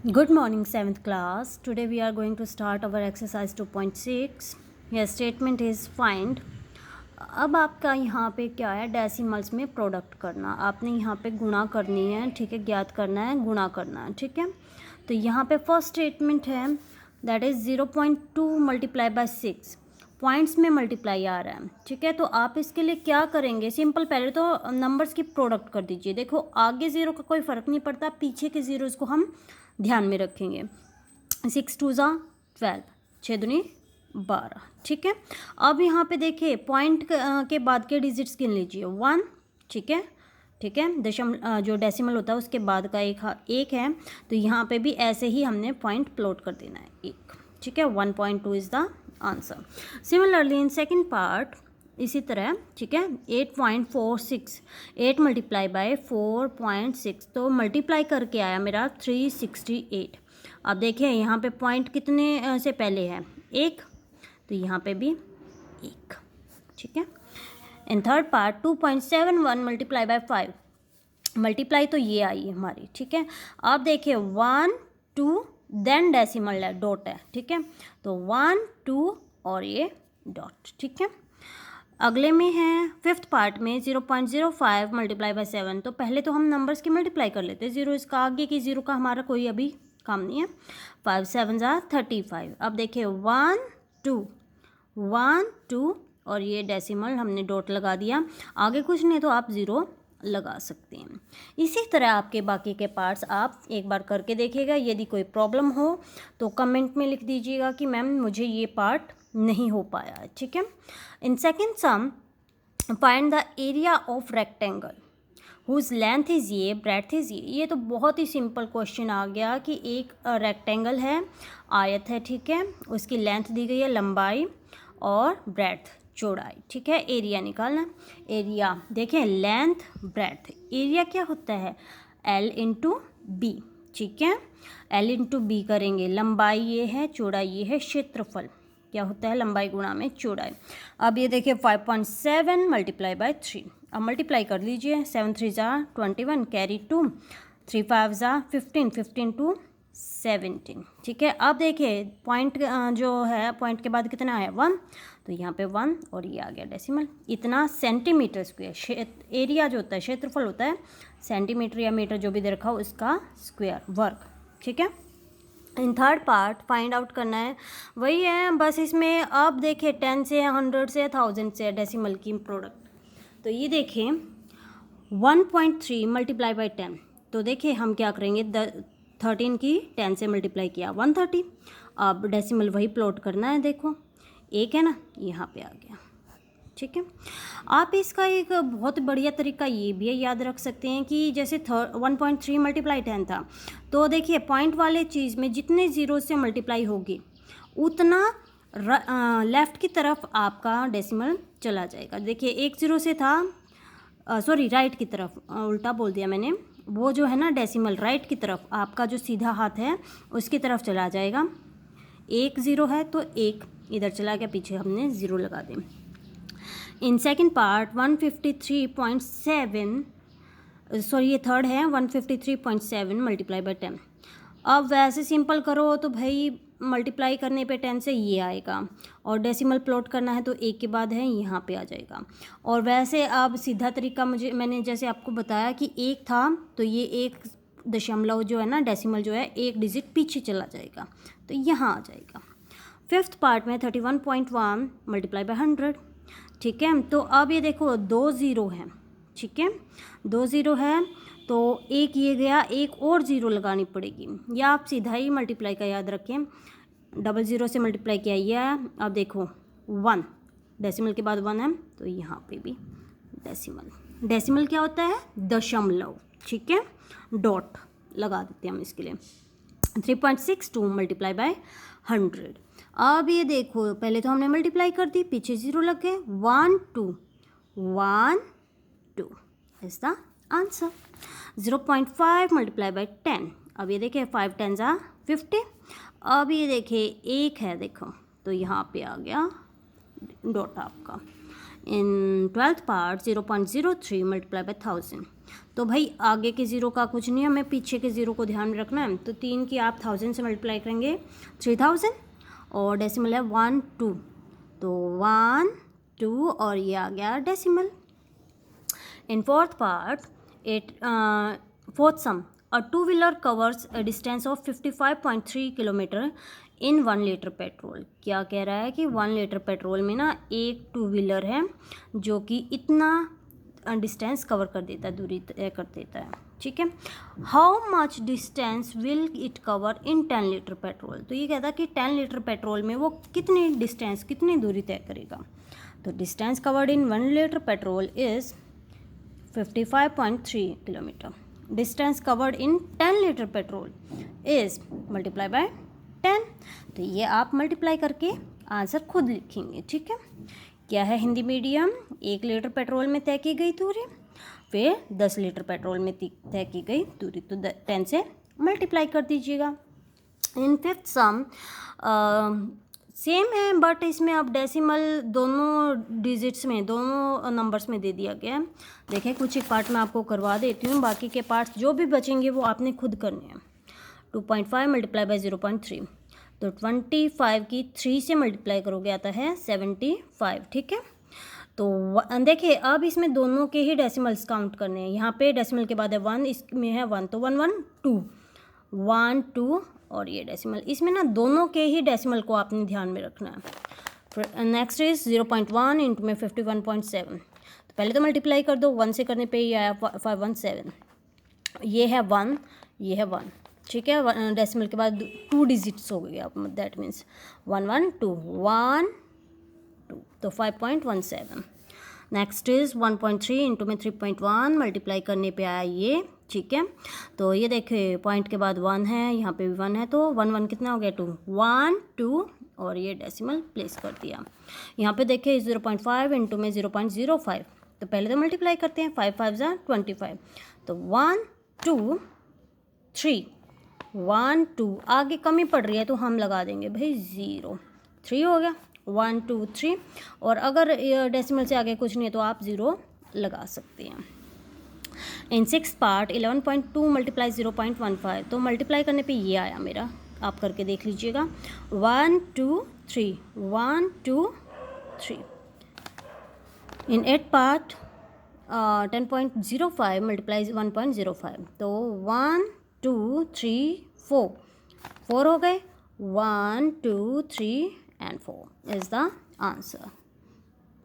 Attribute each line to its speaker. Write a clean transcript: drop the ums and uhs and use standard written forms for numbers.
Speaker 1: Good morning, 7th class. Today we are going to start our exercise 2.6. Your statement is find. अब आपका यहाँ पे क्या है, डेसिमल्स में प्रोडक्ट करना. आपने यहाँ पे गुणा करनी है, ठीक है, ज्ञात करना है, गुणा करना है, ठीक है. तो यहाँ पे फर्स्ट स्टेटमेंट है that is 0.2 multiply by 6. Points में मल्टीप्लाई आ रहा है, ठीक है. तो आप इसके लिए क्या करेंगे, सिंपल, पहले तो नंबर्स की प्रोडक्ट कर दीजिए. देखो आगे ज़ीरो का कोई फ़र्क नहीं पड़ता, पीछे के ज़ीरोज़ को हम ध्यान में रखेंगे. 6 2 ज़ा 12, 6 दूनी 12, ठीक है. अब यहाँ पे देखिए पॉइंट के बाद के डिजिट्स गिन लीजिए. 1, ठीक है, ठीक है, जो डेसिमल होता है उसके बाद का एक है. तो यहाँ पे भी ऐसे ही हमने पॉइंट प्लॉट कर देना है, एक, ठीक है. 1.2 is the answer. Similarly in second part इसी तरह, ठीक है. 8.46, 8 मल्टीप्लाई बाय 4.6, तो मल्टीप्लाई करके आया मेरा 368. अब देखिए यहाँ पे पॉइंट कितने से पहले है, एक, तो यहाँ पे भी एक, ठीक है. In third part 2.71 multiply by 5, multiply तो ये आई है हमारी, ठीक है. अब देखिए 1 2 देन डेसिमल है, डॉट है, ठीक है. तो 1 2 और ये डॉट, ठीक है. अगले में है फिफ्थ पार्ट में 0.05 मल्टीप्लाई बाय 7. तो पहले तो हम नंबर्स की मल्टीप्लाई कर लेते हैं, ज़ीरो इसका आगे की ज़ीरो का हमारा कोई अभी काम नहीं है. 5 7 ज़ा 35. अब देखिए 1 2 और ये डेसिमल हमने डॉट लगा दिया, आगे कुछ नहीं तो आप ज़ीरो लगा सकते हैं. इसी तरह आपके बाकी के पार्ट्स आप एक बार करके देखिएगा. यदि कोई प्रॉब्लम हो तो कमेंट में लिख दीजिएगा कि मैम मुझे ये पार्ट नहीं हो पाया है, ठीक है. In second sum find the area of rectangle whose length is ये, ब्रेड्थ इज़ ये. तो बहुत ही सिंपल क्वेश्चन आ गया कि एक रेक्टेंगल है, आयत है, ठीक है, उसकी लेंथ दी गई है, लंबाई, और ब्रेड्थ चौड़ाई, ठीक है. एरिया निकालना. एरिया देखें, लेंथ ब्रेड्थ, एरिया क्या होता है, L इंटू बी, ठीक है. L इंटू बी करेंगे, लंबाई ये है, चौड़ाई ये है, क्षेत्रफल क्या होता है, लंबाई गुणा में चौड़ाई. अब ये देखिए 5.7 मल्टीप्लाई बाय 3. अब मल्टीप्लाई कर लीजिए. 7 3 ज़ा 21, कैरी 2, 3 5 ज़ा 15, 15 2 17, ठीक है. अब देखिए पॉइंट जो है, पॉइंट के बाद कितना है, 1, तो यहाँ पे 1 और ये आ गया डेसिमल. इतना सेंटीमीटर स्क्वायर. एरिया जो होता है, क्षेत्रफल होता है, सेंटीमीटर या मीटर जो भी दे रखा हो उसका स्क्वायर, वर्ग, ठीक है. In third part find out करना है, वही है बस. इसमें अब देखिए 10 से 100 से 1000 से डेसिमल की प्रोडक्ट. तो ये देखिए 1.3 मल्टीप्लाई बाई 10. तो देखिए हम क्या करेंगे, 13 की 10 से मल्टीप्लाई किया 130. अब डेसिमल वही प्लॉट करना है. देखो एक है ना, यहाँ पे आ गया, ठीक है. आप इसका एक बहुत बढ़िया तरीका ये भी है, याद रख सकते हैं कि जैसे 1.3 मल्टीप्लाई 10 था, तो देखिए पॉइंट वाले चीज़ में जितने ज़ीरो से मल्टीप्लाई होगी उतना लेफ़्ट की तरफ आपका डेसिमल चला जाएगा. देखिए एक ज़ीरो से था, सॉरी राइट की तरफ, उल्टा बोल दिया मैंने. वो जो है ना डेसिमल राइट की तरफ, आपका जो सीधा हाथ है उसकी तरफ चला जाएगा. एक ज़ीरो है तो एक इधर चला गया, पीछे हमने ज़ीरो लगा दें. इन सेकेंड पार्ट 153.7, सॉरी ये थर्ड है, 153.7 मल्टीप्लाई बाय 10. अब वैसे सिंपल करो तो भाई मल्टीप्लाई करने पे 10 से ये आएगा, और डेसिमल प्लॉट करना है तो एक के बाद है यहाँ पे आ जाएगा. और वैसे अब सीधा तरीका मैंने जैसे आपको बताया कि एक था तो ये एक दशमलव जो है ना, डेसिमल जो है, एक डिजिट पीछे चला जाएगा तो यहाँ आ जाएगा. फिफ्थ पार्ट में 31.1 मल्टीप्लाई बाय 100, ठीक है. तो अब ये देखो 2 ज़ीरो हैं, ठीक है, 2 ज़ीरो है तो एक ये गया, एक और ज़ीरो लगानी पड़ेगी, या आप सीधा ही मल्टीप्लाई का याद रखें. डबल ज़ीरो से मल्टीप्लाई किया ये आया. अब देखो 1, डेसिमल के बाद 1 है तो यहाँ पे भी डेसिमल. डेसिमल क्या होता है, दशमलव, ठीक है, डॉट लगा देते हैं हम इसके लिए. 3.62 मल्टीप्लाई बाय 100. अब ये देखो पहले तो हमने मल्टीप्लाई कर दी, पीछे ज़ीरो लग गए, 1 2 is the answer. 0.5 multiply by 10. अब ये देखिए 5 10 ज़ा 50. अब ये देखिए एक है, देखो तो यहाँ पे आ गया डॉट आपका. इन 12th पार्ट 0.03 मल्टीप्लाई बाय 1000. तो भाई आगे के ज़ीरो का कुछ नहीं है, हमें पीछे के ज़ीरो को ध्यान में रखना है। तो 3 की आप 1000 से मल्टीप्लाई करेंगे 3000 और डेसिमल है 1 2, तो 1 2 और ये आ गया decimal. In fourth part fourth sum, a two-wheeler covers a distance of 55.3 kilometre in 1 litre petrol. क्या कह रहा है कि 1 लीटर पेट्रोल में ना एक टू व्हीलर है जो कि इतना डिस्टेंस कवर कर देता है, दूरी तय कर देता है, ठीक है। How much distance will it cover in 10 litre petrol. तो ये कहता है कि 10 लीटर पेट्रोल में वो कितनी डिस्टेंस, कितनी दूरी तय करेगा। तो distance covered in 1 litre petrol is 55.3 kilometre. Distance covered in 10 litre petrol is multiply by 10। तो ये आप मल्टीप्लाई करके आंसर खुद लिखेंगे, ठीक है। क्या है हिंदी मीडियम, 1 लीटर पेट्रोल में तय की गई दूरी, फिर 10 लीटर पेट्रोल में तय की गई दूरी, तो 10 से मल्टीप्लाई कर दीजिएगा। इन फिफ्थ सम सेम है, बट इसमें अब डेसिमल दोनों डिजिट्स में, दोनों नंबर्स में दे दिया गया है। देखें कुछ एक पार्ट मैं आपको करवा देती हूँ, बाकी के पार्ट्स जो भी बचेंगे वो आपने खुद करने हैं। 2.5 मल्टीप्लाई बाय 0.3, तो 25 की 3 से मल्टीप्लाई करोगे आता है 75, ठीक है। तो देखिए अब इसमें दोनों के ही डेसिमल्स काउंट करने हैं। यहाँ पे डेसिमल के बाद है 1, इसमें है 1, तो 1 1 2 1 2 और ये डेसिमल, इसमें ना दोनों के ही डेसिमल को आपने ध्यान में रखना है। नेक्स्ट इज 0.1 इंटू में 51.7, तो पहले तो मल्टीप्लाई कर दो, 1 से करने पे ये आया 517, ये है 1, ये है 1, ठीक है। डेसिमल के बाद 2 डिजिट्स हो गए, अब दैट मीन्स 1 1 2 1 2, तो 5.17। नेक्स्ट इज़ 1.3 इंटू में 3.1 मल्टीप्लाई करने पे आया ये, ठीक है। तो ये देखिए पॉइंट के बाद 1 है, यहाँ पे भी 1 है, तो 1 1 कितना हो गया 2 1 2 और ये डेसिमल प्लेस कर दिया। यहाँ पे देखिए 0.5 इंटू में 0.05, तो पहले तो मल्टीप्लाई करते हैं, 5 5 जा 25, तो 1 2 3 1 2, आगे कमी पड़ रही है तो हम लगा देंगे भाई 0, 3 हो गया 1 2 3, और अगर डेसिमल से आगे कुछ नहीं है तो आप 0 लगा सकते हैं। इन 6 पार्ट 11.2 मल्टीप्लाई 0.15, तो मल्टीप्लाई करने पे ये आया मेरा, आप करके देख लीजिएगा 1 2 3 1 2 3। इन 8 पार्ट 10.05 मल्टीप्लाई 1.05, तो 1 2 3 4 हो गए, 1 2 3 and 4 is the answer.